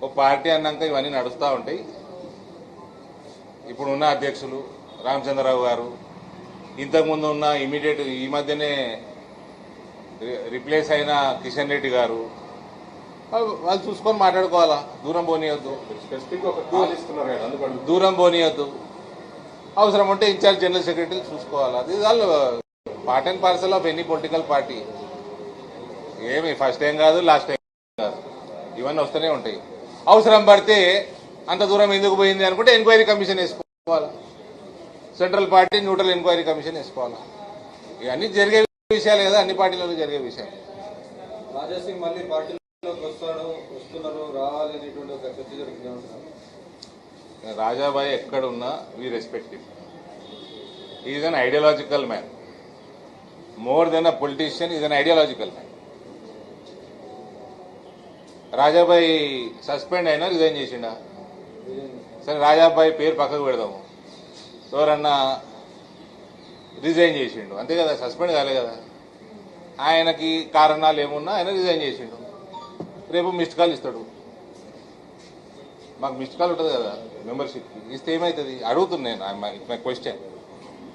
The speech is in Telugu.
ఒక పార్టీ అన్నాక ఇవన్నీ నడుస్తూ ఉంటాయి. ఇప్పుడు ఉన్న అధ్యక్షులు రామచంద్రరావు గారు, ఇంతకుముందు ఉన్న ఇమీడియట్ ఈ మధ్యనే రిప్లేస్ అయిన కిషన్ రెడ్డి గారు, వాళ్ళు చూసుకొని మాట్లాడుకోవాలా. దూరం పోనీయొద్దు, దూరం పోనీయొద్దు. అవసరం ఉంటే ఇన్ఛార్జ్ జనరల్ సెక్రటరీ చూసుకోవాలా. ఇది వాళ్ళు part and parcel of any political party. ఏమి ఫస్ట్ టైం కాదు, లాస్ట్ టైం కాదు, ఇవన్నీ వస్తూనే ఉంటాయి. అవసరం పడితే అంత దూరం ఎందుకు పోయింది అనుకుంటే ఎంక్వైరీ కమిషన్ వేసుకోవాలా. Central party neutral enquiry commission వేసుకోవాలా. ఇవన్నీ జరిగే విషయాలు కదా, అన్ని పార్టీలలో జరిగే విషయాలు. రాజాసింగ్ మళ్ళీ పార్టీలోకి వస్తున్నారు, రావాలి అనేటువంటి ఒక చర్చ జరుగుతుంది. రాజాబాయి ఎక్కడున్నా we respect him. Is an ideological man. More than a politician, is an ideological man. రాజాబాయి suspend అయినా రిజైన్ చేసిండా? సరే, రాజాబాయి పేరు పక్కకు పెడదాము. ఎవరన్నా రిజైన్ చేసిండు, అంతే కదా, సస్పెండ్ కాలే కదా. ఆయనకి కారణాలు ఏమున్నా ఆయన రిజైన్ చేసిండు. రేపు మిస్డ్ కాల్ ఇస్తాడు. మాకు మిస్డ్ కాల్ ఉంటుంది కదా మెంబర్షిప్కి, ఇస్తే ఏమవుతుంది అడుగుతున్నాను. My question.